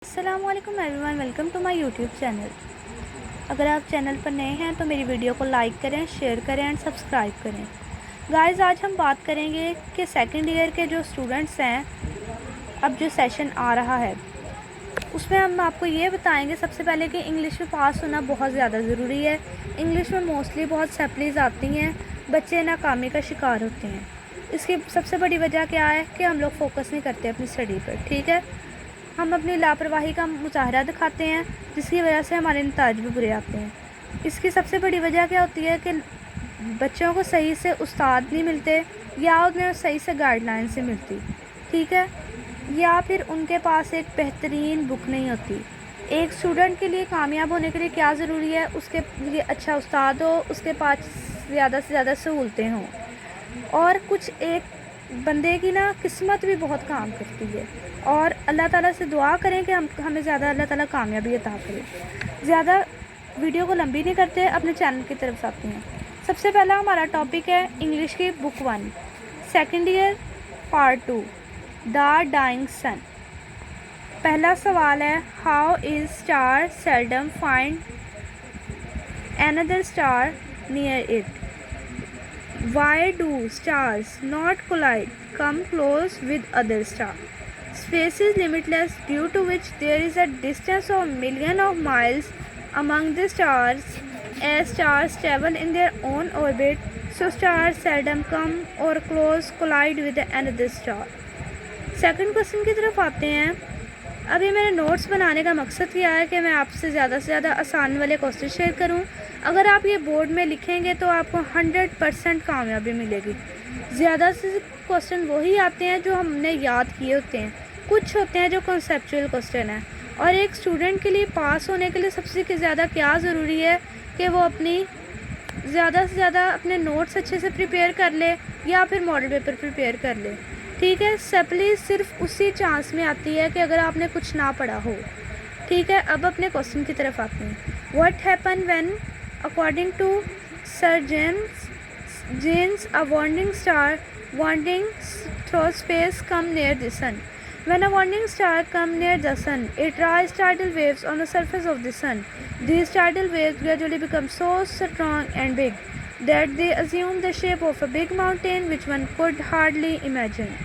السلام علیکم everyone, welcome to my YouTube channel. اگر آپ چینل پر نئے ہیں تو میری ویڈیو کو لائک کریں، شیئر کریں اینڈ سبسکرائب کریں۔ گائز، آج ہم بات کریں گے کہ سیکنڈ ایئر کے جو اسٹوڈنٹس ہیں، اب جو سیشن آ رہا ہے اس میں ہم آپ کو یہ بتائیں گے سب سے پہلے کہ انگلش میں پاس ہونا بہت زیادہ ضروری ہے۔ انگلش میں موسٹلی بہت سپلیز آتی ہیں، بچے ناکامی کا شکار ہوتے ہیں۔ اس کی سب سے بڑی وجہ کیا ہے کہ ہم لوگ فوکس نہیں کرتے اپنی اسٹڈی پر، ٹھیک ہے۔ ہم اپنی لاپرواہی کا مظاہرہ دکھاتے ہیں جس کی وجہ سے ہمارے نتائج بھی برے آتے ہیں۔ اس کی سب سے بڑی وجہ کیا ہوتی ہے کہ بچوں کو صحیح سے استاد نہیں ملتے، یا انہیں صحیح سے گائیڈ لائن سے ملتی، ٹھیک ہے، یا پھر ان کے پاس ایک بہترین بک نہیں ہوتی۔ ایک اسٹوڈنٹ کے لیے کامیاب ہونے کے لیے کیا ضروری ہے؟ اس کے لیے اچھا استاد ہو، اس کے پاس زیادہ سے زیادہ سہولتیں ہوں، اور کچھ ایک بندے کی قسمت بھی بہت کام کرتی ہے، اور اللہ تعالیٰ سے دعا کریں کہ ہمیں زیادہ اللہ تعالیٰ کامیابی عطا کرے۔ زیادہ ویڈیو کو لمبی نہیں کرتے، اپنے چینل کی طرف آتے ہیں۔ سب سے پہلا ہمارا ٹاپک ہے انگلش کی بک 1، سیکنڈ ایئر پارٹ 2، دا ڈائنگ سن۔ پہلا سوال ہے، how is star seldom find another star near it? Why do stars not collide, come close with other stars? Space is limitless, due to which there is a distance of millions of miles among the stars. As stars travel in their own orbit, so stars seldom come or close collide with another star. Second question کی طرف آتے ہیں۔ ابھی میرے notice بنانے کا مقصد کیا ہے کہ میں آپ سے زیادہ آسان والے کوسچن شیئر کروں۔ اگر آپ یہ بورڈ میں لکھیں گے تو آپ کو 100% کامیابی ملے گی۔ زیادہ سے کوسچن وہی آتے ہیں جو ہم نے یاد کیے ہوتے ہیں، کچھ ہوتے ہیں جو کنسیپچول کوسچن ہیں۔ اور ایک اسٹوڈنٹ کے لیے پاس ہونے کے لیے سب سے زیادہ کیا ضروری ہے کہ وہ اپنی زیادہ سے زیادہ اپنے نوٹس اچھے سے پریپیئر کر لے، یا پھر ماڈل پیپر پریپیئر کر لے، ٹھیک ہے۔ سپلی صرف اسی چانس میں آتی ہے کہ اگر آپ نے کچھ نہ پڑھا ہو، ٹھیک ہے۔ اب اپنے کوسچن کی طرف آتے ہیں۔ What happen when according to sir James a wandering star wandering through space come near the sun? When a wandering star come near the sun, it rises tidal waves on the surface of the sun. These tidal waves gradually become so strong and big that they assume the shape of a big mountain which one could hardly imagine.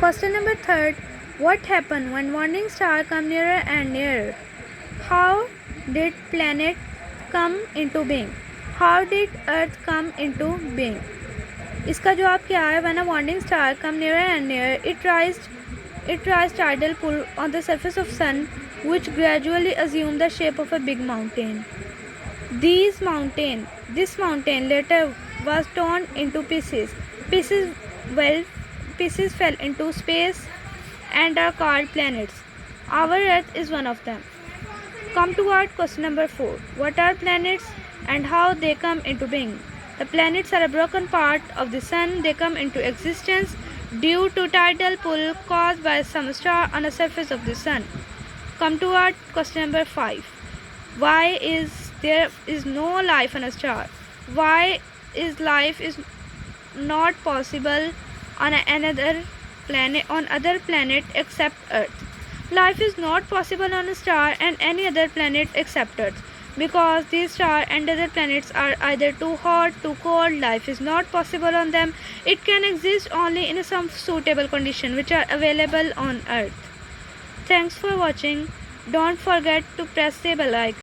Question number 3, what happened when wandering star come nearer and nearer? How did planet come into being? How did earth come into being? اس کا جواب کیا ہے؟ When a wandering star come nearer and nearer, it raised tidal pull on the surface of sun, which gradually assumed the shape of a big mountain. This mountain later was torn into pieces. Pieces fell into space and are called planets. Our Earth is one of them. Come to our question number 4. What are planets and how they come into being? The planets are a broken part of the sun. They come into existence due to tidal pull caused by some star on the surface of the sun. Come to our question number 5. Why is there no life on a star? Why is life is not possible on other planet except Earth? Life is not possible on a star and any other planet except Earth, because these stars and other planets are either too hot, too cold. Life is not possible on them. It can exist only in some suitable conditions which are available on Earth. Thanks for watching. Don't forget to press the bell icon.